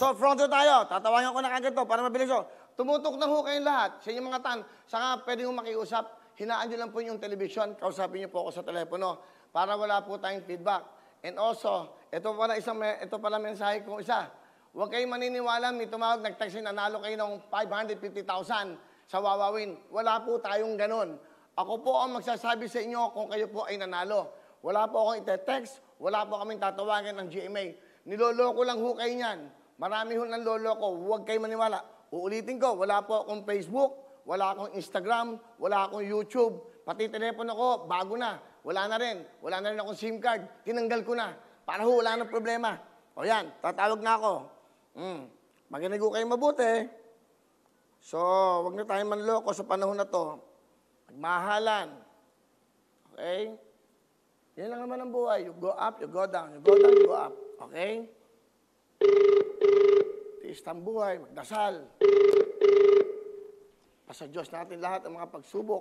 So, fronto tayo. Tatawagan ko na kagad to para mabilis ko. Tumutok na ho kayong lahat sa inyong mga tan. Saka pwede ho makiusap. Hinaan nyo lang po yung television. Kausapin nyo po ako sa telepono para wala po tayong feedback. And also, ito pala mensahe kong isa. Huwag kayong maniniwala, may tumawag, nag-text na nanalo kayo ng 550,000 sa Wawawin. Wala po tayong ganun. Ako po ang magsasabi sa inyo kung kayo po ay nanalo. Wala po akong ite-text, wala po kaming tatawagan ng GMA. Niloloko lang ho kayo niyan. Marami ho ng loloko, huwag kayo maniwala. Uulitin ko, wala po akong Facebook, wala akong Instagram, wala akong YouTube. Pati telepono ko, bago na. Wala na rin. Wala na rin akong SIM card. Tinanggal ko na. Para ho, wala na problema. O yan, tatawag na ako. Makinig ko kayo mabuti. So, wag na tayo manloko sa panahon na to. Magmahalan. Okay? Yan lang naman ang buhay. You go up, you go down. You go down, you go up. Okay? Tiis ang buhay, magdasal. Sa Diyos natin lahat ang mga pagsubok.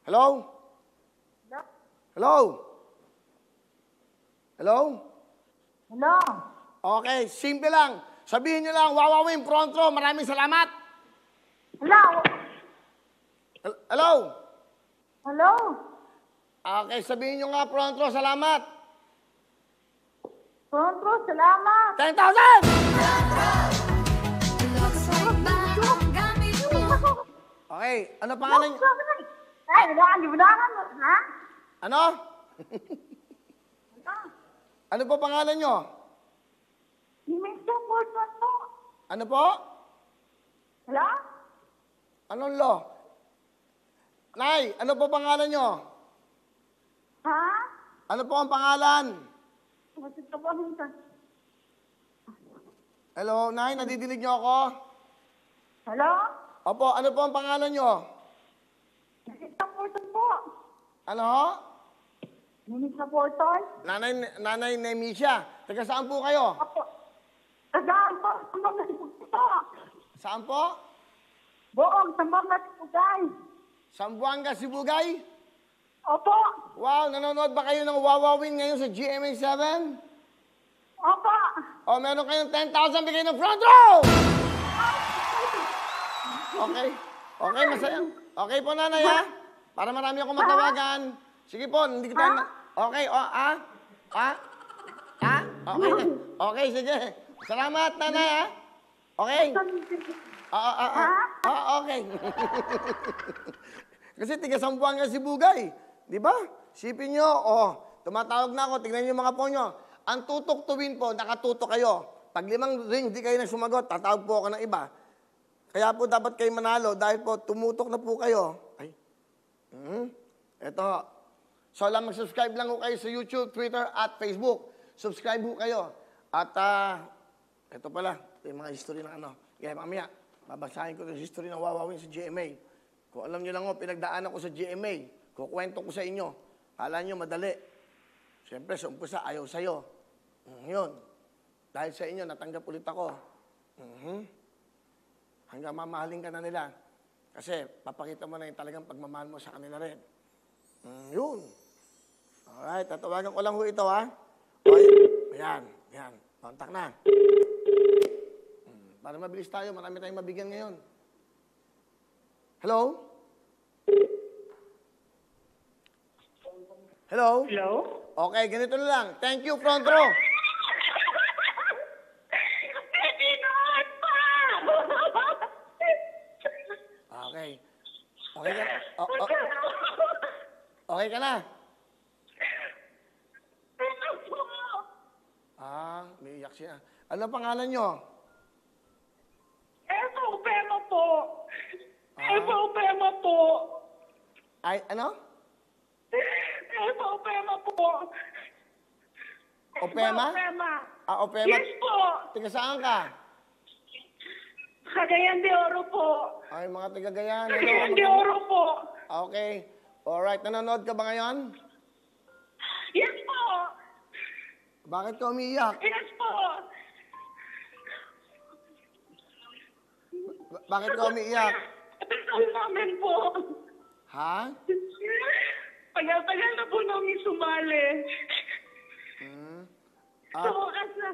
Hello? Hello? Hello? Hello? Okay, simple lang. Sabihin nyo lang, Wawawin, front row, maraming salamat. Hello? Hello? Hello? Okay, sabihin nyo nga, front row, salamat. Front row, salamat. 10,000! Okay, ano pangalan nyo? Ay, bilangan mo, ha? Ano? Ano po pangalan nyo? Mr. Portman po. Ano po? Hello? Anong lo? Nay, ano po pangalan nyo? Ha? Ano po ang pangalan? Hello, Nay, nadidinig nyo ako? Hello? Opo, ano po ang pangalan nyo? Mr. Portman po. Ano ho? Mr. Portman? Nanay Nemisha. Taga saan po kayo? Opo. Tagaan po, sambang na po. Saan po? Buong, sambang na po, guys. Sambuanga, Sibugay? Opo. Wow, nanonood ba kayo ng Wawawin ngayon sa GMA7? Opo. O, meron kayong 10,000 bigay ng front row! Okay. Okay, masaya. Okay po, nanay, ha? Para marami akong matawagan. Sige po, hindi kita... Okay, Okay. Okay, sige. Salamat, nanay, ha? Okay. Okay. Kasi tiga Sambuanga si Bugay. Di ba? Sipin nyo, tumatawag na ako, tignan nyo yung mga phone nyo. Ang tutok tuwin po, nakatutok kayo. Pag 5 ring, di kayo na sumagot, tatawag po ako ng iba. Kaya po dapat kayo manalo dahil po tumutok na po kayo. Ay. Eto. So lang mag-subscribe lang po kayo sa YouTube, Twitter, at Facebook. Subscribe po kayo. At eto pala, ito yung mga history ng ano. Kaya mamaya, babasahin ko yung history ng Wawawin sa GMA. Kung alam nyo lang pinagdaanan ko sa GMA, kukwento ko sa inyo. Kala nyo madali. Siyempre, sa umpisa, ayaw sa'yo. Yun. Dahil sa inyo, natanggap ulit ako. Hanggang mamahalin ka na nila. Kasi papakita mo na yung talagang pagmamahal mo sa kanila rin. Yun. Alright, tatawagan ko lang ho ito, ha? Okay. Ayan. Contact na. Para mabilis tayo, marami tayong mabigyan ngayon. Hello? Hello? Hello? Okay, ganito na lang. Thank you, front row. Okay. Okay ka? Okay ka na? May iyak siya. Ano pangalan nyo? Pema po. Pema po. Ay, ano? Pema po. Opema? Opema? Yes po. Tiga saan ka? Cagayan de Oro po. Ay, mga taga-Gayan. Cagayan de Oro po. Okay. Alright, nanonood ka ba ngayon? Yes po. Bakit ka umiiyak? Yes po. Bakit ka umiiyak? Tagal namin po. Ha? Tagal na po namin sumali. Hmm. So, as na,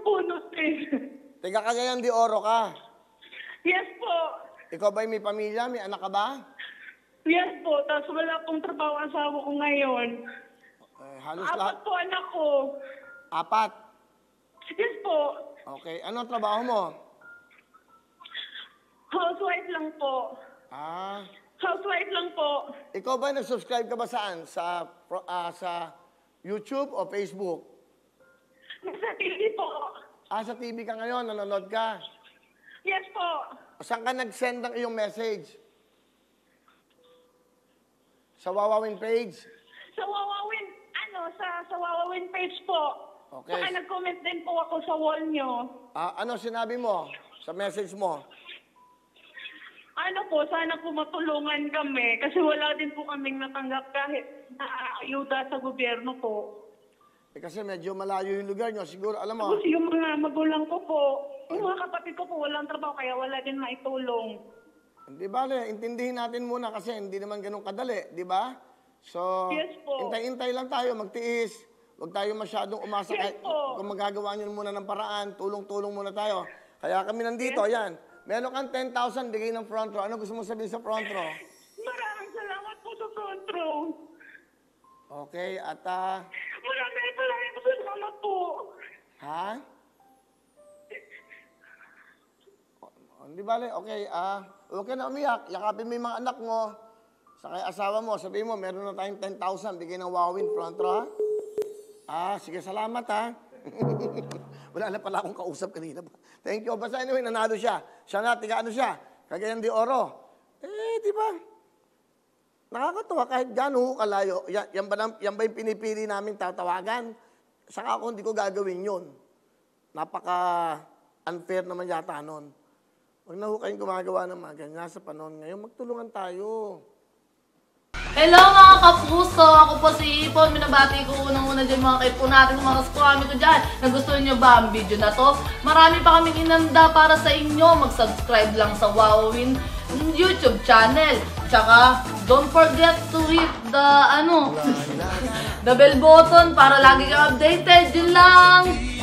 nabunot eh. Taga Cagayan de Oro ka. Yes po. Ikaw ba'y may pamilya? May anak ka ba? Yes po. Tapos wala pong trabaho ang asawa ko ngayon. Halos 4 lahat. po anak ko. 4. Yes po. Okay. Ano ang trabaho mo? Housewife lang po. Housewife lang po. Ikaw ba nag-subscribe ka ba saan? Sa YouTube o Facebook? Nasa TV po. Sa TV ka ngayon, nanonood ka. Yes po. Saan ka nag-send ng iyong message? Sa Wawawin page? Sa Wawawin, sa Wawawin page po. Okay. Saka nag-comment din po ako sa wall nyo. Ano sinabi mo sa message mo? Sana po matulungan kami kasi wala din po kaming natanggap kahit na ayuda sa gobyerno po. Kasi medyo malayo yung lugar nyo. Siguro, alam mo, Kasi yung mga magulang ko po, yung mga kapatid ko po walang trabaho kaya wala din maitulong. hindi bale, intindihin natin muna kasi hindi naman ganun kadali, di ba? So, Yes po. intay-intay lang tayo, magtiis. Huwag tayo masyadong umasa. Yes Kahit po. kung magagawa nyo muna ng paraan, tulong-tulong muna tayo. Kaya kami nandito, ayan. Meron kang 10,000, bigay ng front row. Ano gusto mo sabihin sa front row? Maraming salamat po sa front row. Okay, at Maraming salamat po. ha? Hindi bale, okay, huwag ka na umiyak. Yakapin mo yung mga anak mo. Sa kay asawa mo, sabihin mo, meron na tayong 10,000, bigay ng Wawin, front row, ha? Sige, salamat, ha? Wala na pala akong kausap kanina. Thank you. Basta anyway, nanalo siya. Siya na, tiga ano siya? Cagayan de Oro. Di ba? Nakakatawa kahit gano'n kalayo. Yan ba yung pinipili namin tatawagan? Saka ako hindi ko gagawin yun. Napaka-unfair naman yata nun. Huwag na ho kayong gumagawa ng mga ganyan sa panahon ngayon. Magtulungan tayo. Hello mga kapuso! Ako po si Ipon. Minabati ko unang-una dyan mga kaipo natin, mga kaskwami ko dyan. Nagustuhan nyo ba ang video na to? Marami pa kaming inanda para sa inyo. Mag-subscribe lang sa Wawawin YouTube channel. Tsaka, don't forget to hit the, the bell button para lagi kang updated. Yun lang!